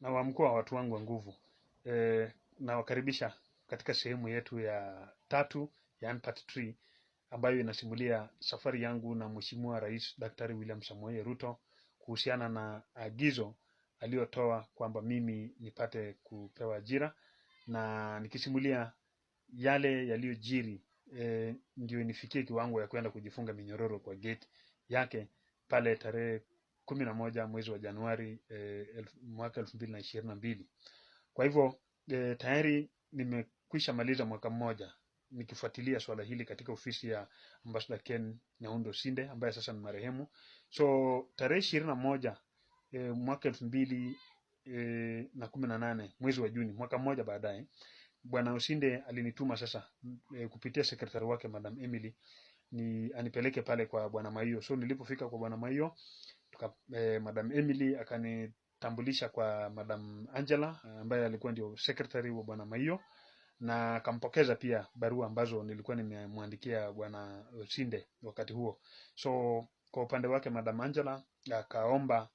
na waamkua watu wangu wa nguvu. Na wakaribisha katika sehemu yetu ya tatu, yani part 3, ambayo inasimulia safari yangu na Mheshimiwa Rais Daktari William Samoei Ruto kuhusiana na agizo aliyotoa kwamba mimi nipate kupewa ajira, na nikisimulia yale yaliyojiri ndio nifikie kiwango ya kwenda kujifunga minyororo kwa gate yake pale tarehe 11 mwezi wa Januari mwaka 2022. Kwa hivyo tayari nimekwisha maliza mwaka mmoja nikifuatilia swala hili katika ofisi ya Ambassador Ken Nyaundo Sinde ambaye sasa ni marehemu. So tarehe 21 mwaka 2018 mwezi wa Juni, mwaka mmoja baadaye, Bwana Osinde alinituma sasa kupitia sekretari wake Madam Emily ni anipeleke pale kwa Bwana Maiyo. So nilipofika kwa Bwana Maiyo, Madam Emily akanitambulisha kwa Madam Angela ambaye alikuwa ndio secretary wa Bwana Maiyo, na akampokeza pia barua ambazo nilikuwa nimemwandikia Bwana Osinde wakati huo. So kwa upande wake Madam Angela akaomba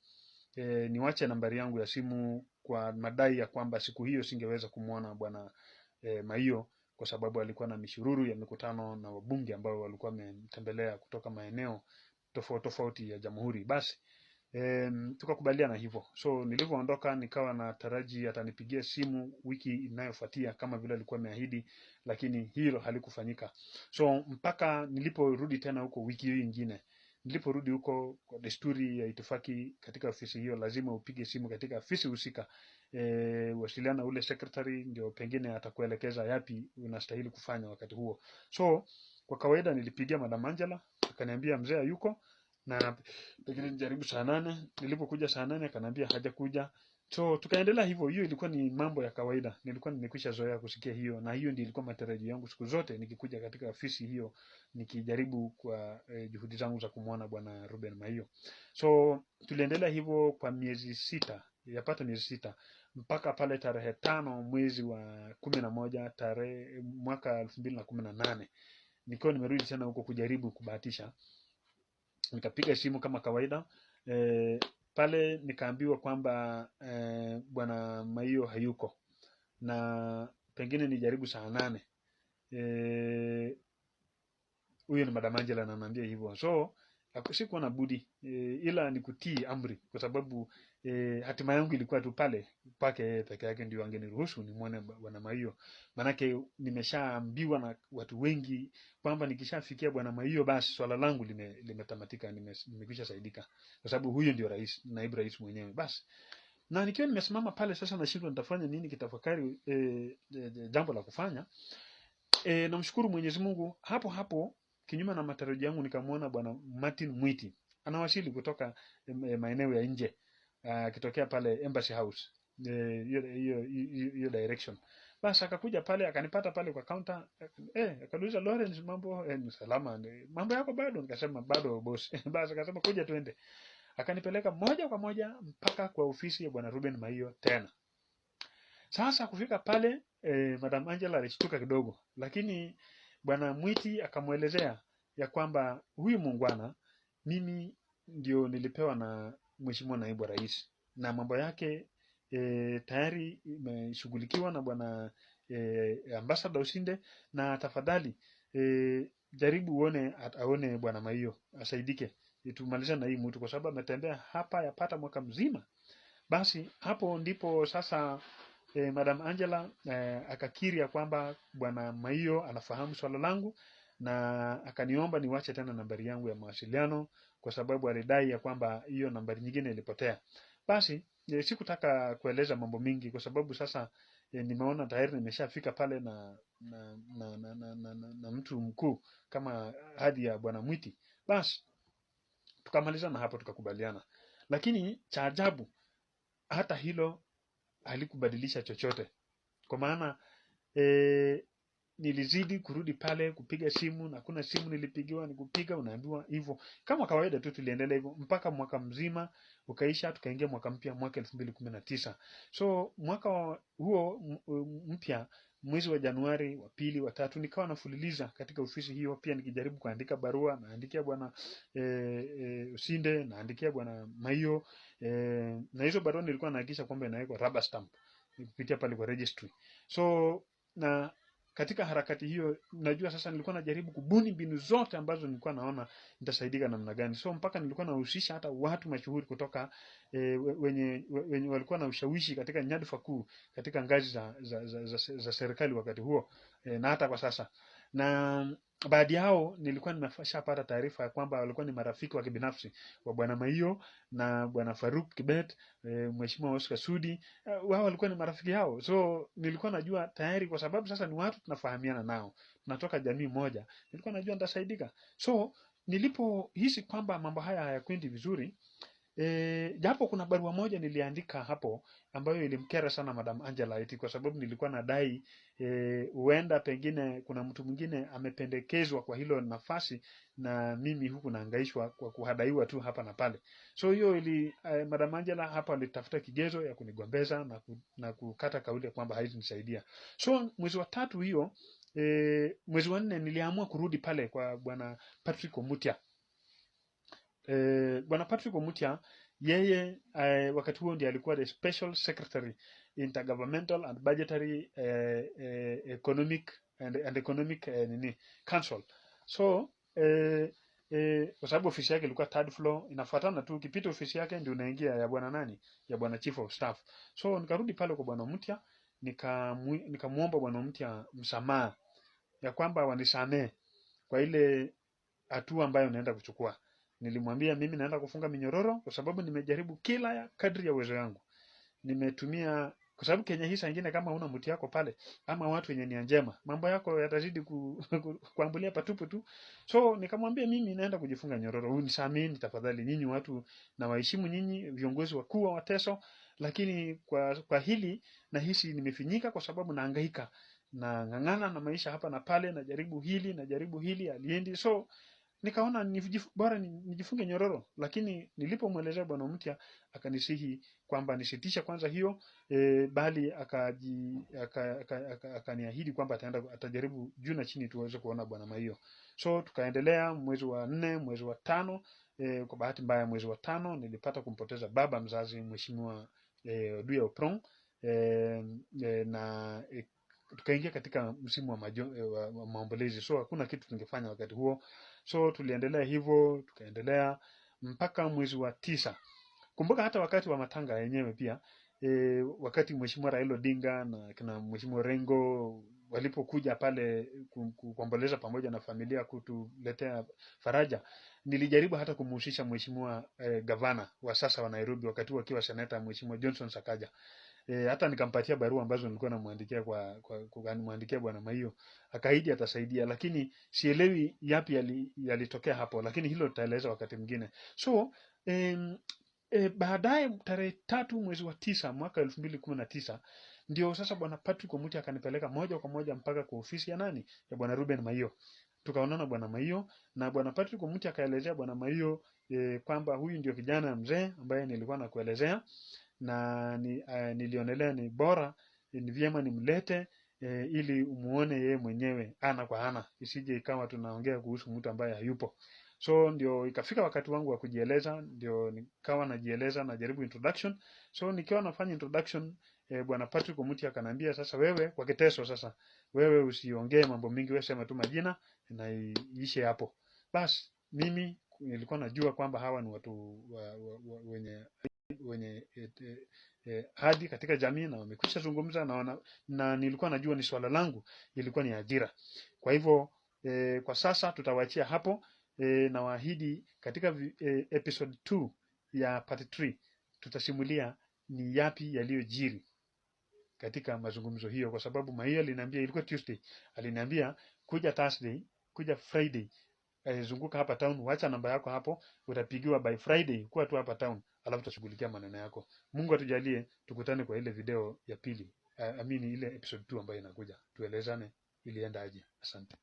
niwache nambari yangu ya simu kwa madai ya kwamba siku hiyo singeweza kumuona Bwana Maiyo kwa sababu alikuwa na mishururu ya mikutano na wabunge ambao walikuwa wametembelea kutoka maeneo tofauti ya jamhuri. Basi tukakubaliana hivyo. So nilipoondoka nikawa na taraji atanipigia simu wiki inayofuatia kama vile alikuwa ameahidi, lakini hilo halikufanyika. So mpaka niliporudi tena huko wiki hiyo nyingine, niliporudi huko, kwa desturi ya itifaki katika ofisi hiyo lazima upige simu katika ofisi husika, wasiliana ule secretary ndio pengine atakuelekeza yapi unastahili kufanya wakati huo. So kwa kawaida nilipigia Madam Angela, akaniambia mzee yuko na pengine nijaribu saa 8. Nilipokuja saa 8 akaniambia hajakuja. So tukaendelea hivyo. Hiyo ilikuwa ni mambo ya kawaida, nilikuwa nimekwisha zoea kusikia hiyo, na hiyo ndio ilikuwa matarajio yangu siku zote nikikuja katika ofisi hiyo nikijaribu kwa juhudi zangu za kumuona Bwana Ruben Maiyo. So tuliendelea hivyo kwa miezi 6, yapata miezi 6, mpaka pale tarehe 5 mwezi wa 11 tarehe mwaka 2018 nilikuwa nimerudi tena huko kujaribu kubahatisha. Nikapiga simu kama kawaida, pale nikaambiwa kwamba Bwana Maiyo hayuko na pengine nijaribu saa 8. Huyo ni Madam Angela ananiambia hivyo. So sikuwa na budi ila ni kutii amri, kwa sababu hatima yangu ilikuwa tu pale pake peke yake ndio angeniruhusu nimuone Bwana Maiyo. Manake nimeshaambiwa na watu wengi kwamba nikishafikia Bwana Maiyo basi swala langu limetamatika, nimekwisha saidika, kwa sababu huyo ndio rais, naibu rais mwenyewe. Basi na nikiwa nimesimama pale sasa nashindwa nitafanya nini, kitafakari jambo la kufanya. Namshukuru Mwenyezi Mungu, hapo kinyume na matarajio yangu nikamwona Bwana Martin Mwiti anawasili kutoka maeneo ya nje, akitokea pale Embassy House, hiyo direction. Basi akakuja pale akanipata pale kwa counter, akauliza Lawrence, mambo ni salama, mambo yako bado? Nikasema bado boss. Basi akasema kuja twende, akanipeleka moja kwa moja mpaka kwa ofisi ya Bwana Ruben Maiyo tena. Sasa kufika pale Madam Angela alishtuka kidogo, lakini Bwana Mwiti akamuelezea ya kwamba huyu muungwana mimi ndio nilipewa na Mheshimiwa Naibu Rais, na mambo yake tayari imeshughulikiwa na Bwana Ambassador Osinde, na tafadhali jaribu aone Bwana Maiyo asaidike tumalize na hii mtu, kwa sababu ametembea hapa yapata mwaka mzima. Basi hapo ndipo sasa Madam Angela akakiri ya kwamba Bwana Maiyo anafahamu swala langu, na akaniomba niwache tena nambari yangu ya mawasiliano, kwa sababu alidai ya kwamba hiyo nambari nyingine ilipotea. Basi sikutaka kueleza mambo mingi, kwa sababu sasa nimeona tayari nimeshafika pale na mtu mkuu kama hadi ya Bwana Mwiti. Basi tukamaliza na hapo, tukakubaliana. Lakini cha ajabu, hata hilo halikubadilisha chochote, kwa maana nilizidi kurudi pale kupiga simu, na kuna simu nilipigiwa, nikupiga unaambiwa hivyo. Kama kawaida tu tuliendelea hivyo mpaka mwaka mzima ukaisha, tukaingia mwaka mpya, mwaka 2019. So mwaka huo mpya, mwezi wa Januari, wa pili, wa tatu, nikawa nafululiza katika ofisi hiyo, pia nikijaribu kuandika barua, naandikia bwana Usinde, naandikia bwana Maiyo, na hizo barua nilikuwa nahakikisha kwamba inawekwa rubber stamp kupitia pale kwa registry. So na katika harakati hiyo, najua sasa nilikuwa najaribu kubuni mbinu zote ambazo nilikuwa naona nitasaidika namna gani. So mpaka nilikuwa nahusisha hata watu mashuhuri kutoka wenye walikuwa na ushawishi katika nyadhifa kuu katika ngazi za serikali wakati huo, na hata kwa sasa. Na baadhi yao nilikuwa nimeshapata taarifa ya kwamba walikuwa ni marafiki wa kibinafsi wa bwana Maiyo na bwana Faruk Kibet, mheshimiwa Oscar Sudi, wao walikuwa ni marafiki hao. So nilikuwa najua tayari, kwa sababu sasa ni watu tunafahamiana nao, tunatoka jamii moja, nilikuwa najua nitasaidika. So nilipohisi kwamba mambo haya hayakwendi vizuri, japo kuna barua moja niliandika hapo ambayo ilimkera sana Madam Angela, eti kwa sababu nilikuwa nadai huenda pengine kuna mtu mwingine amependekezwa kwa hilo nafasi, na mimi huku nahangaishwa kwa kuhadaiwa tu hapa na pale. So hiyo Madam Angela hapa alitafuta kigezo ya kunigombeza na kukata kauli kwamba haitanisaidia. So mwezi wa tatu hiyo, mwezi wa 4 niliamua kurudi pale kwa bwana Patrick Omutia. Bwana Patrick Omutia, yeye wakati huo ndiye alikuwa the special secretary intergovernmental and budgetary economic and economic council. So kwa sababu ofisi yake ilikuwa third floor, inafuatana tu, ukipita ofisi yake ndio unaingia ya bwana nani, ya bwana chief of staff. So nikarudi pale kwa bwana Omutia, nikamuomba bwana Omutia msamaha ya kwamba wanisamee kwa ile hatua ambayo naenda kuchukua. Nilimwambia mimi naenda kufunga minyororo kwa sababu nimejaribu kila kadri ya uwezo wangu. Nimetumia, kwa sababu Kenya hii saa nyingine kama huna mtu yako pale ama watu wenye nia njema, mambo yako yatazidi kuambulia patupu tu. So nikamwambia mimi naenda kujifunga nyororo, unisameni tafadhali, nyinyi watu na waheshimu, nyinyi viongozi wakuu wa Wateso, lakini kwa hili nahisi nimefinyika kwa sababu nahangaika na ngangana na maisha hapa na pale, najaribu hili aliendi. So nikaona bora nijifunge nyororo, lakini nilipomwelezea bwana Omutia akanisihi kwamba nisitisha kwanza hiyo, bali akaniahidi kwamba atajaribu juu na chini tuweze kuona bwana Maiyo. So tukaendelea mwezi wa 4, mwezi wa 5, kwa bahati mbaya mwezi wa 5 nilipata kumpoteza baba mzazi, mheshimiwa Oduya Oprong, na tukaingia katika msimu wa maombolezi. So hakuna kitu tungefanya wakati huo. So tuliendelea hivyo, tukaendelea mpaka mwezi wa 9. Kumbuka hata wakati wa matanga yenyewe pia, wakati mheshimiwa Raila Odinga na mheshimiwa Rengo walipokuja pale kuomboleza pamoja na familia kutuletea faraja, nilijaribu hata kumhusisha mheshimiwa gavana wa sasa wa Nairobi wakati huo akiwa seneta, mheshimiwa Johnson Sakaja. Hata nikampatia barua ambazo nilikuwa namwandikia bwana Maiyo, akaahidi atasaidia, lakini sielewi yapi yalitokea hapo, lakini hilo tutaeleza wakati mwingine. So baadaye tarehe 3 mwezi wa 9 mwaka 2019 ndio sasa bwana Patrick Omutia akanipeleka moja kwa moja mpaka kwa ofisi ya nani, ya bwana Ruben Maiyo. Tukaonana bwana Maiyo, na bwana Patrick Omutia akaelezea bwana Maiyo kwamba huyu ndio kijana mzee ambaye nilikuwa nakuelezea, na nilionelea ni bora ni vyema nimlete ili umuone yeye mwenyewe ana kwa ana, isije ikawa tunaongea kuhusu mtu ambaye hayupo. So ndio ikafika wakati wangu wa kujieleza, ndio nikawa najieleza, najaribu introduction. So nikiwa nafanya introduction, bwana Patrick Omutia akaniambia, sasa wewe kwa Kiteso, sasa wewe usiongee mambo mingi, wewe sema tu majina na iishe hapo. Bas mimi nilikuwa najua kwamba hawa ni watu wenye hadi katika jamii na wamekwisha zungumza na nilikuwa najua ni swala langu ilikuwa ni ajira. Kwa hivyo kwa sasa tutawachia hapo, na waahidi katika episode 2 ya part 3 tutasimulia ni yapi yaliyojiri katika mazungumzo hiyo, kwa sababu Maiyo aliniambia, ilikuwa Tuesday, aliniambia kuja Thursday, kuja Friday, zunguka hapa town, wacha namba yako hapo, utapigiwa by Friday, kuwa tu hapa town, alafu tutashughulikia maneno yako. Mungu atujalie tukutane kwa ile video ya pili, ile episode 2 ambayo inakuja, tuelezane iliendaje? Asante.